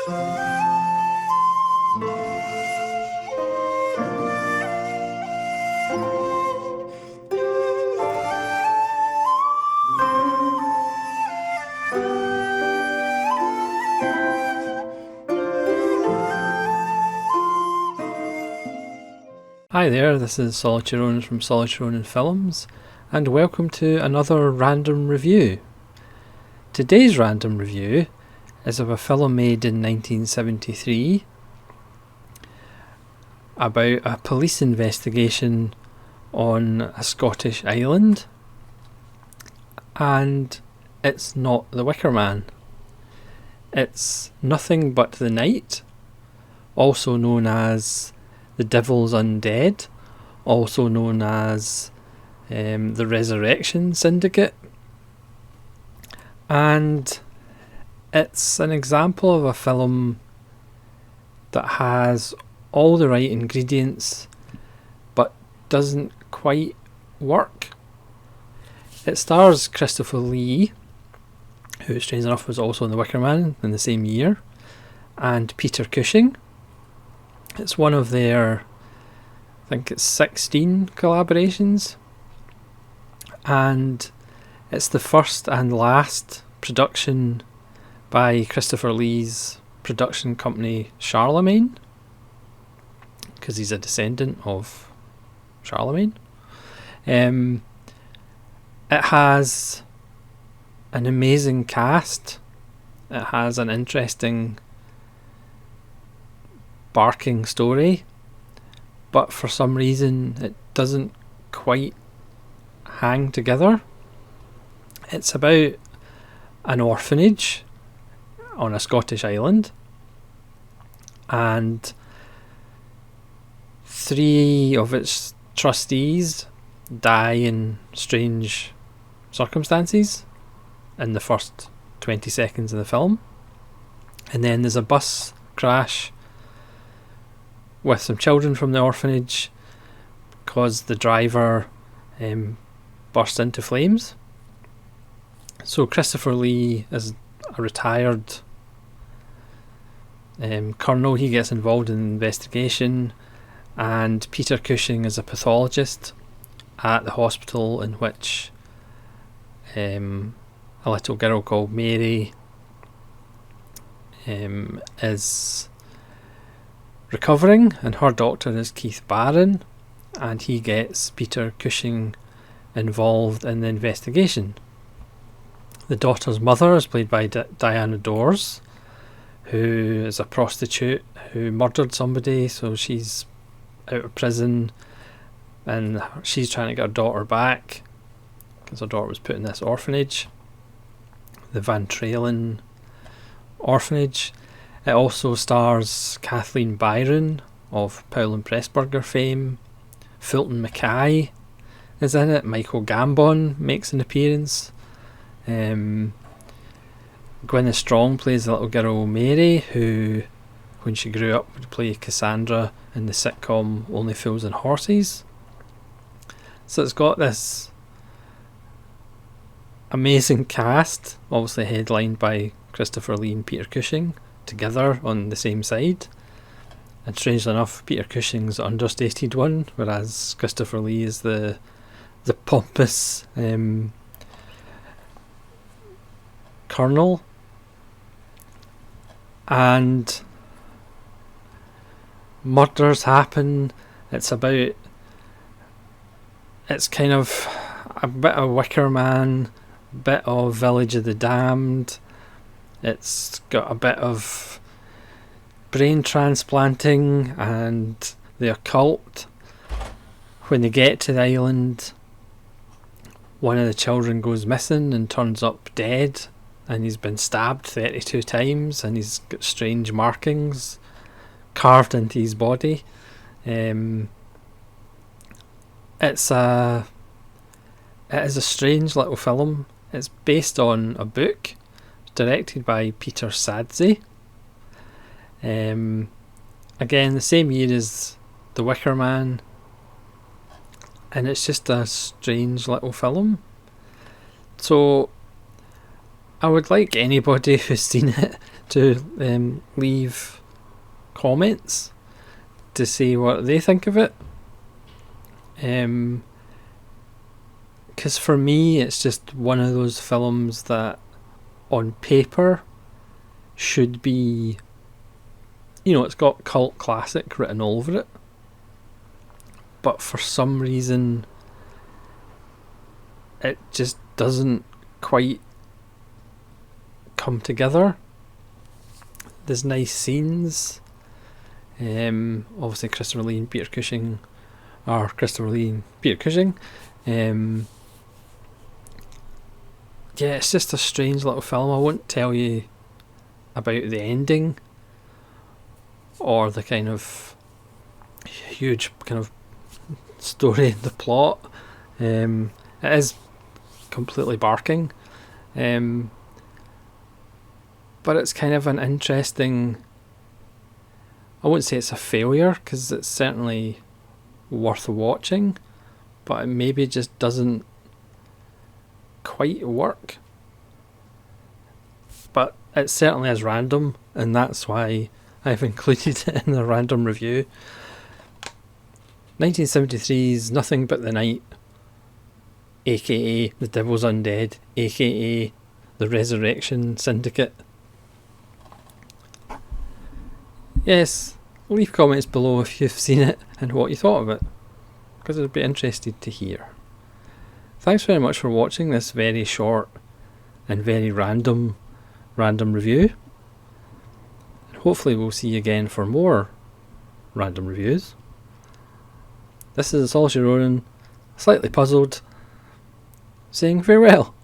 Hi there, this is Solitary Ronin from Solitary Ronin Films, and welcome to another random review. Today's random review is of a film made in 1973 about a police investigation on a Scottish island, and it's not The Wicker Man. It's Nothing But the Night, also known as The Devil's Undead, also known as the Resurrection Syndicate, and it's an example of a film that has all the right ingredients but doesn't quite work. It stars Christopher Lee, who strange enough was also in The Wicker Man in the same year, and Peter Cushing. It's one of their, I think it's 16 collaborations, and it's the first and last production by Christopher Lee's production company Charlemagne, because he's a descendant of Charlemagne. It has an amazing cast. It has an interesting barking story, but for some reason it doesn't quite hang together. It's about an orphanage on a Scottish island, and 3 of its trustees die in strange circumstances in the first 20 seconds of the film, and then there's a bus crash with some children from the orphanage because the driver burst into flames. So Christopher Lee is a retired colonel. He gets involved in the investigation, and Peter Cushing is a pathologist at the hospital in which a little girl called Mary is recovering, and her doctor is Keith Barron, and he gets Peter Cushing involved in the investigation. The daughter's mother is played by Diana Dors, who is a prostitute who murdered somebody, so she's out of prison and she's trying to get her daughter back because her daughter was put in this orphanage, the Van Tralen orphanage. It also stars Kathleen Byron of Powell and Pressburger fame. Fulton Mackay is in it. Michael Gambon makes an appearance. Gwyneth Strong plays the little girl Mary, who, when she grew up, would play Cassandra in the sitcom Only Fools and Horses. So it's got this amazing cast, obviously headlined by Christopher Lee and Peter Cushing, together on the same side, and strangely enough Peter Cushing's the understated one, whereas Christopher Lee is the pompous colonel. And murders happen. It's kind of a bit of Wicker Man, bit of Village of the Damned. It's got a bit of brain transplanting and the occult. When they get to the island, one of the children goes missing and turns up dead, and he's been stabbed 32 times and he's got strange markings carved into his body. It is a strange little film. It's based on a book directed by Peter Sadzi. Again, the same year as The Wicker Man, and it's just a strange little film. So I would like anybody who's seen it to leave comments to say what they think of it. Because for me, it's just one of those films that on paper should be, it's got cult classic written all over it, but for some reason it just doesn't quite come together. There's nice scenes, obviously Christopher Lee and Peter Cushing. Yeah, it's just a strange little film. I won't tell you about the ending or the kind of huge kind of story in the plot. It is completely barking, but it's kind of an interesting, I wouldn't say it's a failure because it's certainly worth watching, but it maybe just doesn't quite work. But it certainly is random, and that's why I've included it in the random review. 1973's Nothing But the Night, aka The Devil's Undead, aka The Resurrection Syndicate. Yes, leave comments below if you've seen it and what you thought of it, because I'd be interested to hear. Thanks very much for watching this very short and very random review. Hopefully we'll see you again for more random reviews. This is Saul Ronan, slightly puzzled, saying farewell.